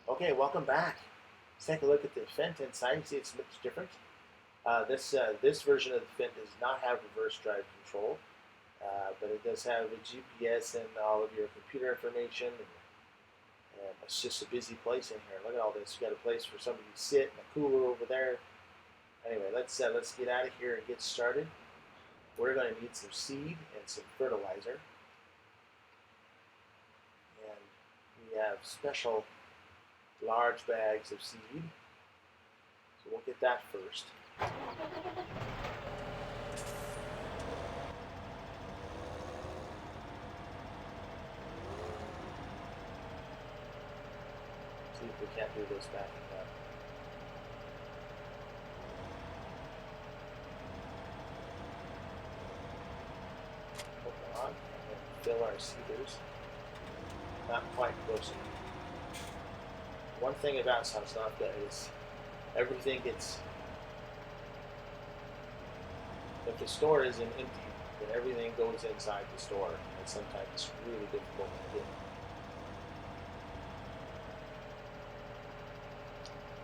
Okay, welcome back. Let's take a look at the Fent inside. You see it's much different. This version of the Fent does not have reverse drive control, but it does have a GPS and all of your computer information. And it's just a busy place in here. Look at all this. You got a place for somebody to sit and a cooler over there. Anyway, let's get out of here and get started. We're going to need some seed and some fertilizer, and we have special large bags of seed. So we'll get that first. See if we can't do this back and up. Hold on, and then fill our seeders. Not quite close enough. One thing about Sosnovka is everything gets, if the store isn't empty, then everything goes inside the store, and sometimes it's really difficult to get.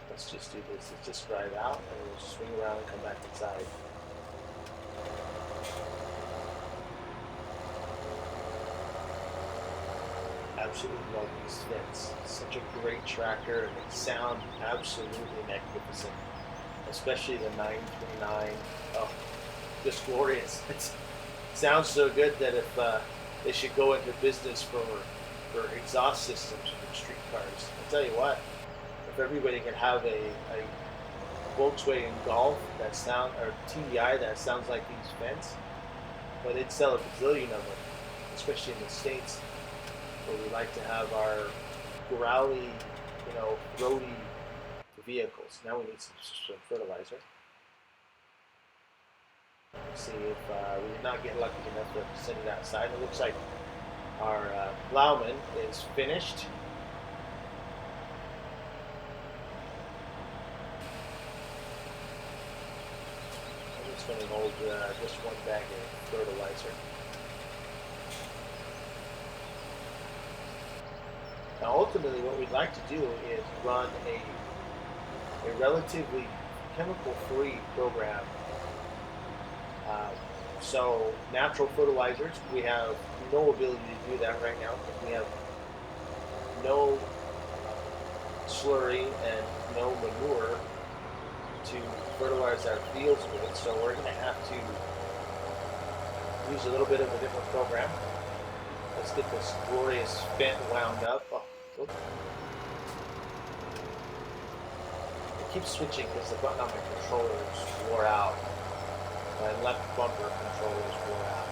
Let's just do this. Let's just drive out, and we'll swing around and come back inside. Absolutely love these Fents. Such a great tractor, and they sound absolutely magnificent. Especially the 939. Oh, just glorious. It sounds so good that if they should go into business for exhaust systems for street cars. I'll tell you what, if everybody could have a Volkswagen Golf that or TDI that sounds like these Fents, but they'd sell a bazillion of them, especially in the States, where we like to have our growly, roady vehicles. Now we need some fertilizer. Let's see if we did not get lucky enough to send it outside. It looks like our plowman is finished. I'm just going to hold just one bag of fertilizer. Now, ultimately, what we'd like to do is run a relatively chemical-free program. So, natural fertilizers, we have no ability to do that right now because we have no slurry and no manure to fertilize our fields with. So, we're going to have to use a little bit of a different program. Let's get this glorious Fent wound up. Oh, I keep switching because the button on my controller is wore out. My left bumper controller is wore out.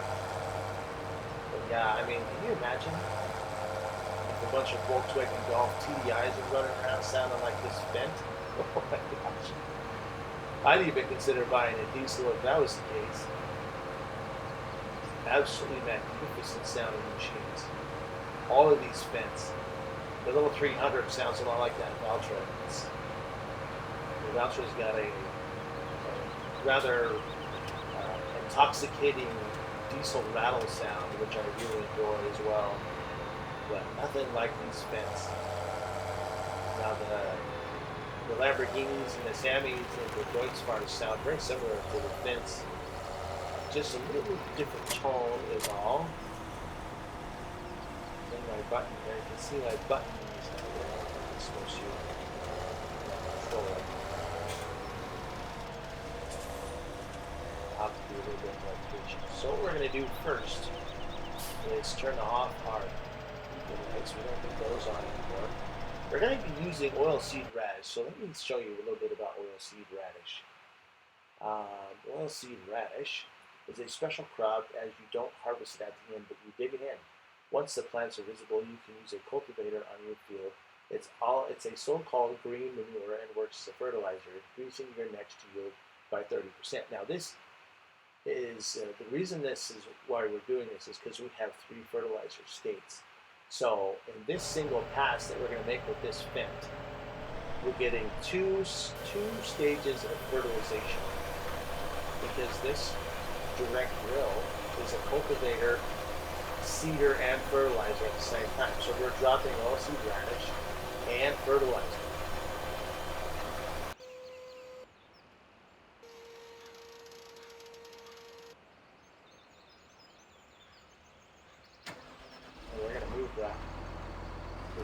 But yeah, I mean, can you imagine if a bunch of Volkswagen Golf TDIs are running around sounding like this Fent? Oh my gosh. I'd even consider buying a diesel if that was the case. Absolutely magnificent sounding machines. All of these Fents. The little 300 sounds a lot like that Valtra. The Valtra's got a rather intoxicating diesel rattle sound, which I really enjoy as well. But nothing like these Fents. Now the Lamborghinis and the Sammies and the Deutz sound very similar to the Fents. Just a little different tone is all. Then my button there, you can see my buttons supposed to control it. I'll have to be a little bit more patient. So what we're going to do first is turn off our lights. We don't need those on anymore. We're going to be using oilseed radish. So let me show you a little bit about oilseed radish. Oilseed radish is a special crop as you don't harvest it at the end, but you dig it in. Once the plants are visible, you can use a cultivator on your field. It's a so-called green manure and works as a fertilizer, increasing your next yield by 30%. Now this is, the reason this is why we're doing this is because we have 3 fertilizer states. So in this single pass that we're going to make with this Fent, we're getting two stages of fertilization, because this direct drill is a cultivator, seeder, and fertilizer at the same time. So we're dropping oilseed radish and fertilizer. And we're gonna move the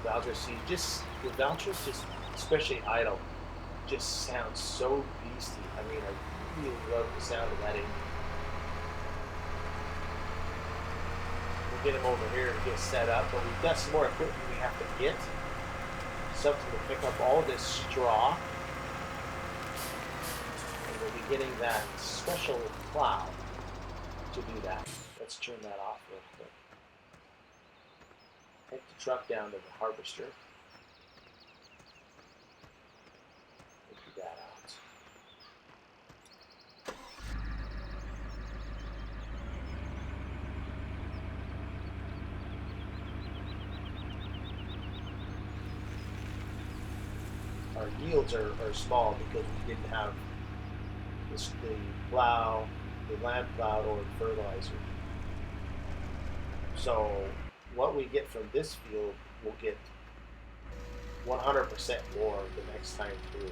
Valtra. See, just the Valtra, just especially idle, just sounds so beastie. I mean, I really love the sound of that engine. We'll get him over here to get set up, but we've got some more equipment we have to get. Something to pick up all this straw. And we'll be getting that special plow to do that. Let's turn that off real quick. Take the truck down to the harvester. Empty that out. Our yields are small because we didn't have the plow, the land plow, or the fertilizer. So what we get from this field, we'll get 100% more the next time through.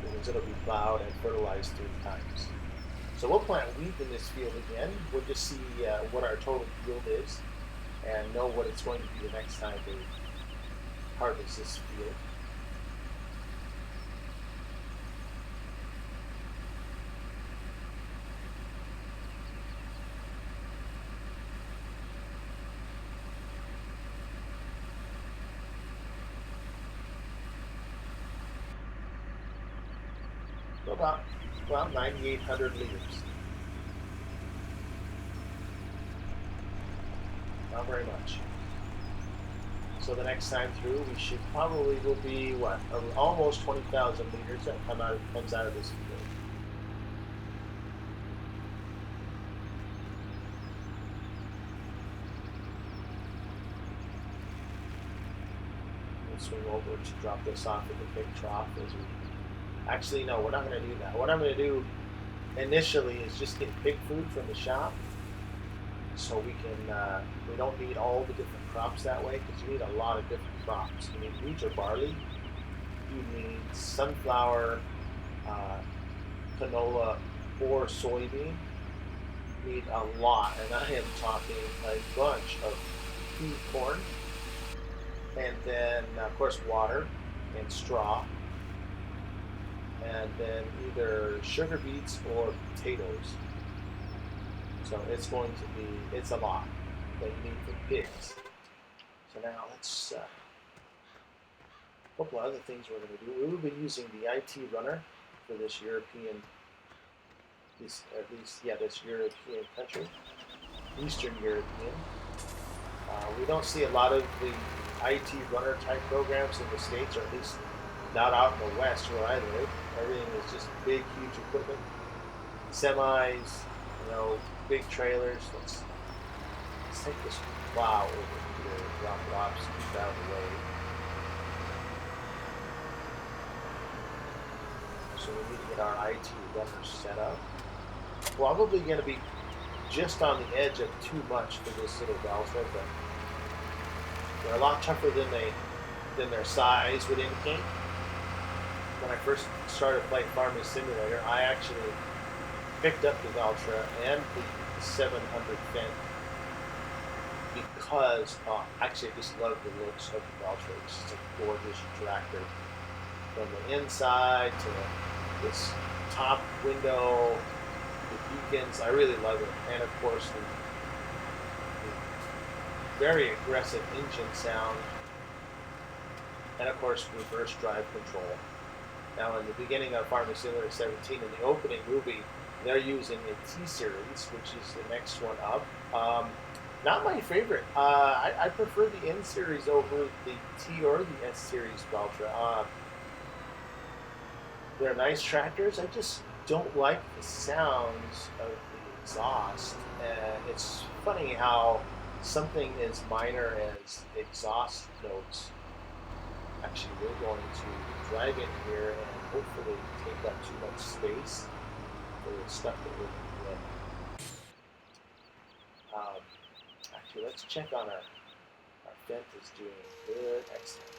Because it'll be plowed and fertilized 3 times. So we'll plant wheat in this field again. We'll just see what our total yield is and know what it's going to be the next time we harvest this field. About 9,800 liters. Not very much. So the next time through, we should probably will be what, almost 20,000 liters that comes out of this field. We'll swing over to drop this off at the big trough as we. Actually, no, we're not going to do that. What I'm going to do initially is just get pig food from the shop, so we don't need all the different crops that way, because you need a lot of different crops. You need wheat or barley. You need sunflower, canola, or soybean. You need a lot, and I am talking a bunch of feed corn, and then of course water and straw. And then either sugar beets or potatoes. So it's going to be, it's a lot that you need for pigs. So now let's, a couple of other things we're going to do. We've been using the IT runner for this European, this European country, Eastern European. We don't see a lot of the IT runner type programs in the States, or at least not out in the West where I live. Everything is just big, huge equipment, semis, big trailers. Let's take this plow over here, drop it off, scoot out of the way. So we need to get our IT runners set up. Probably going to be just on the edge of too much for this little Valtra, but they're a lot tougher than their size would indicate. When I first started playing Farming Simulator, I actually picked up the Valtra and the 700 Fendt because actually I just love the looks of the Valtra. It's just a gorgeous tractor. From the inside to this top window, the beacons, I really love it. And of course the very aggressive engine sound, and of course reverse drive control. Now, in the beginning of Farming Simulator 17, in the opening movie, they're using a T-Series, which is the next one up. Not my favorite. I prefer the N-Series over the T or the S-Series Valtra. They're nice tractors. I just don't like the sounds of the exhaust. It's funny how something as minor as exhaust notes, actually we're going to drive in here and hopefully take up too much space for the stuff that we're going to Actually, let's check on our vent is doing good. Excellent.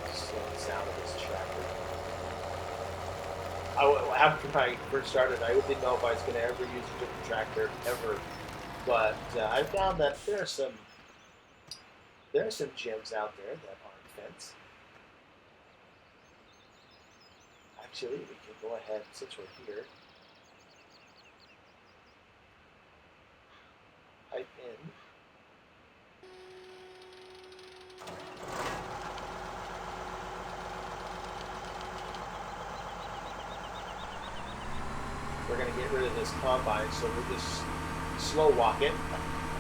Just the sound of this tractor. After I first started, I didn't know if I was going to ever use a different tractor ever. But I found that there are some gems out there that aren't fence. Actually, we can go ahead, since we're here, type in we're going to get rid of this combine, so we'll just slow walk it,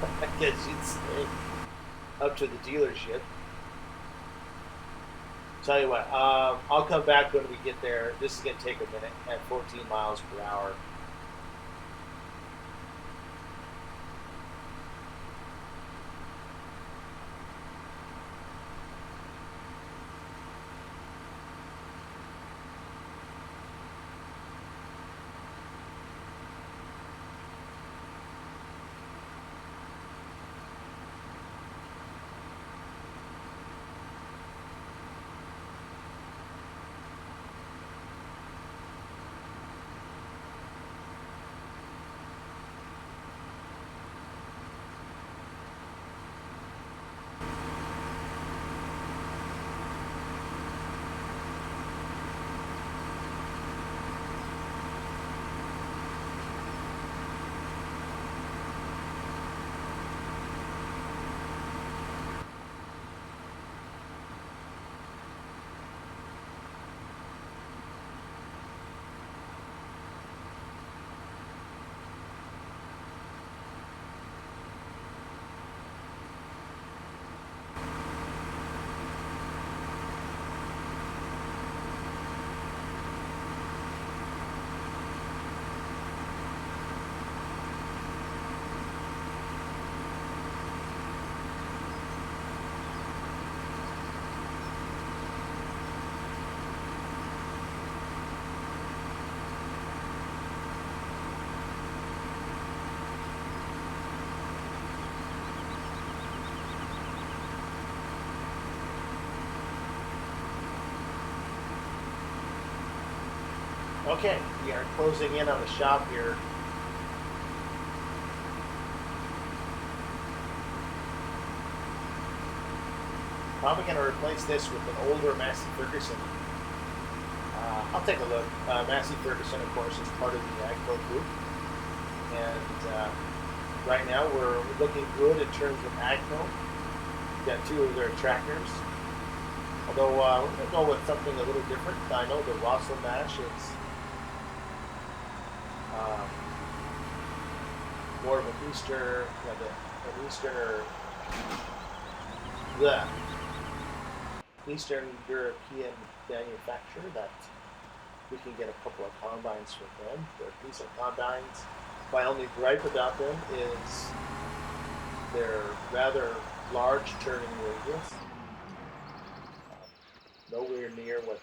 I guess you'd say, up to the dealership. Tell you what, I'll come back when we get there. This is going to take a minute at 14 miles per hour. Okay, we are closing in on the shop here. Probably going to replace this with an older Massey Ferguson. I'll take a look. Massey Ferguson, of course, is part of the AGCO group. And right now we're looking good in terms of AGCO. We've got two of their tractors. Although we're going to go with something a little different. I know the Russell Mash is more of an Eastern, Eastern European manufacturer that we can get a couple of combines from them. They're decent combines. My only gripe about them is their rather large turning radius. Nowhere near what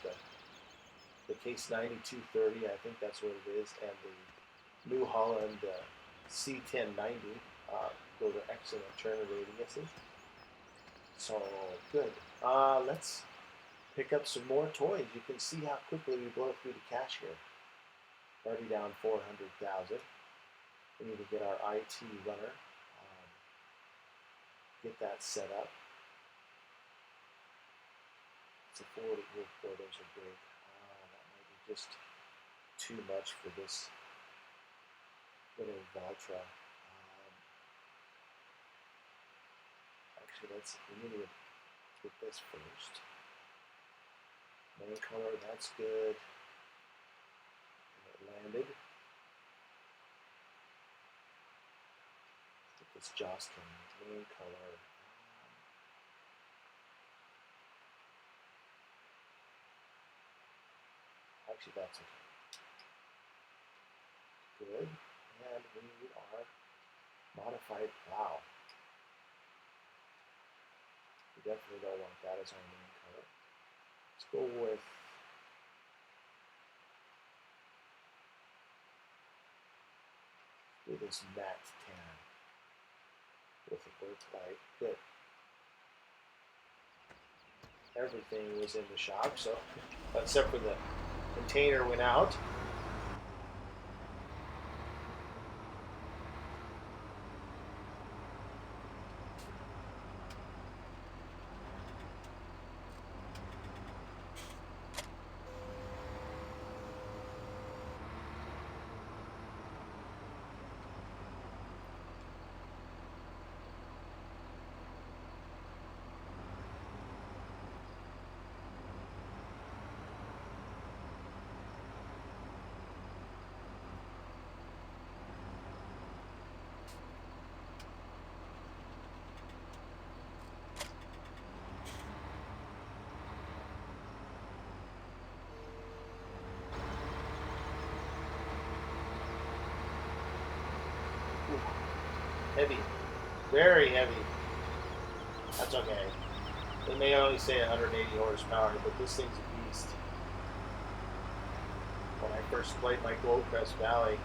the Case 9230, I think that's what it is, and the New Holland C1090. Those are excellent turn radiuses. So good. Let's pick up some more toys. You can see how quickly we blow through the cash here. Already down 400,000. We need to get our IT runner. Get that set up. It's a 40 group for those are big. That might be just too much for this little Valtra. Actually, we need to get this first. Main color, that's good. And it landed. Get this Jostkin main color. Actually, that's okay. Good. And we need our modified plow. We definitely don't want that as our main color. Let's go with was matte tan with a bird light. Good. Everything was in the shop, so except for the container went out. Heavy, very heavy. That's okay. They may only say 180 horsepower, but this thing's a beast. When I first played my Gold Crest Valley,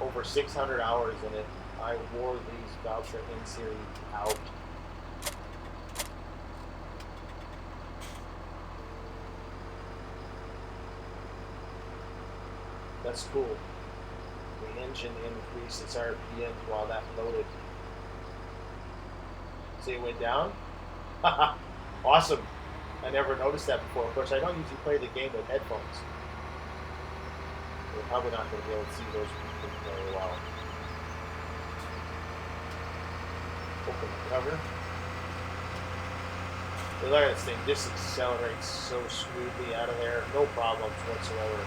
over 600 hours in it, I wore these Valtra N series out. That's cool. The engine increased its RPM while that loaded. See, it went down? Awesome. I never noticed that before. Of course, I don't usually play the game with headphones. We're probably not going to be able to see those very well. Open the cover. Look at this thing. Just accelerates so smoothly out of there. No problems whatsoever.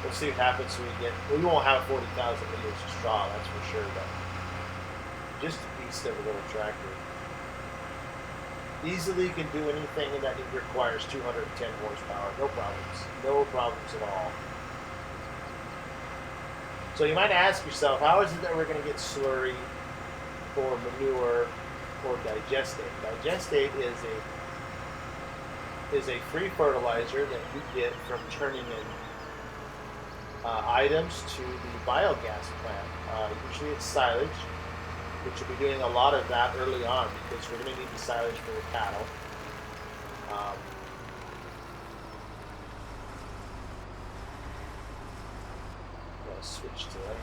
We'll see what happens when we get. We won't have 40,000 liters of straw, that's for sure, but just a beast of a little tractor. Easily can do anything that it requires 210 horsepower. No problems. No problems at all. So you might ask yourself, how is it that we're going to get slurry or manure or digestate? Digestate is a free fertilizer that you get from turning in items to the biogas plant. Usually it's silage, which we'll be doing a lot of that early on because we're going to need the silage for the cattle. I'll switch to that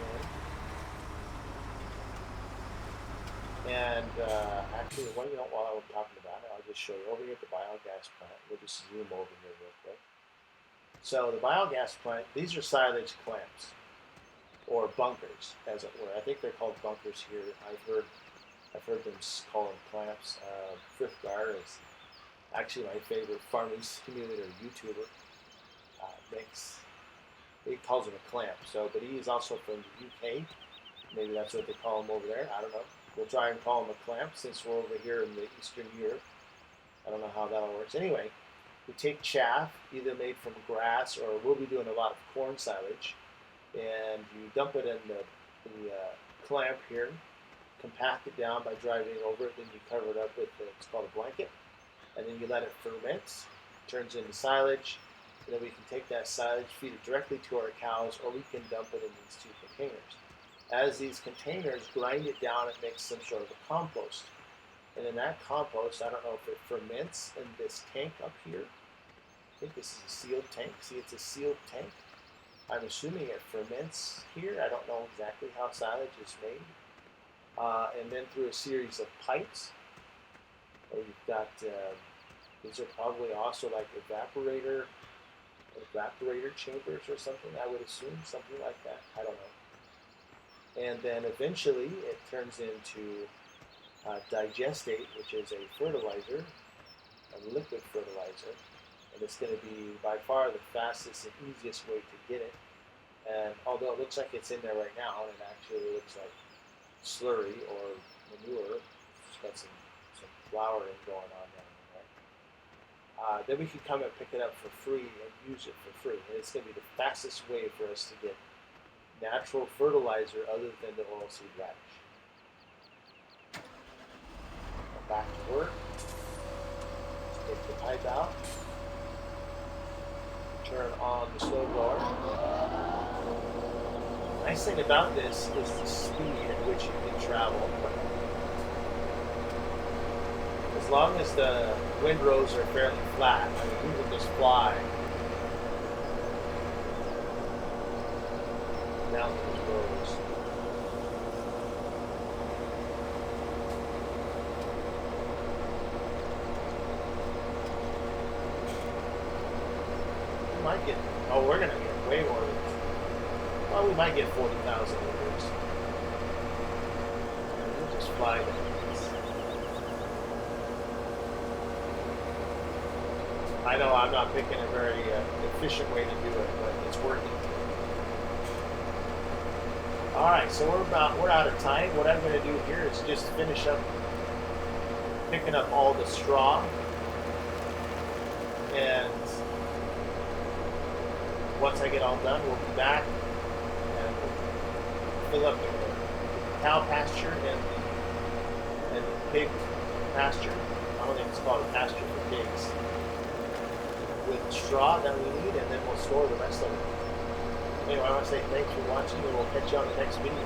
one. And actually, while I'm talking about it, I'll just show you over here at the biogas plant. We'll just zoom over here real quick. So the biogas plant, these are silage clamps, or bunkers, as it were. I think they're called bunkers here. I've heard them call them clamps. Frith Gar is actually my favorite farming simulator YouTuber. He calls them a clamp. So, but he is also from the UK. Maybe that's what they call them over there. I don't know. We'll try and call them a clamp since we're over here in the Eastern Europe. I don't know how that all works. Anyway. We take chaff, either made from grass or we'll be doing a lot of corn silage, and you dump it in the clamp here, compact it down by driving over it, then you cover it up with it's called a blanket, and then you let it ferment, turns into silage, and then we can take that silage, feed it directly to our cows, or we can dump it in these two containers. As these containers grind it down, it makes some sort of a compost. And in that compost, I don't know if it ferments in this tank up here. I think this is a sealed tank. See, it's a sealed tank. I'm assuming it ferments here. I don't know exactly how silage is made. And then through a series of pipes, or you've got, these are probably also like evaporator chambers or something, I would assume, something like that. I don't know. And then eventually it turns into digestate, which is a fertilizer, a liquid fertilizer, and it's going to be by far the fastest and easiest way to get it. And although it looks like it's in there right now, and it actually looks like slurry or manure, it's got some flowering going on down there. Then we can come and pick it up for free and use it for free. And it's going to be the fastest way for us to get natural fertilizer other than the oilseed radish. Back to work. Take the pipe out. Turn on the slow blower. Nice thing about this is the speed at which you can travel. As long as the windrows are fairly flat, I mean, you can just fly down these roads. We might get, oh, we're going to get way more than this. Well, we might get 40,000 liters. We'll just fly there. I know I'm not picking a very efficient way to do it, but it's working. All right, so we're out of time. What I'm going to do here is just finish up picking up all the straw, and once I get all done, we'll be back and we'll fill up the cow pasture and the pig pasture. I don't think it's called a pasture for pigs. With straw that we need, and then we'll store the rest of it. Anyway, I want to say thanks for watching, and we'll catch you on the next video.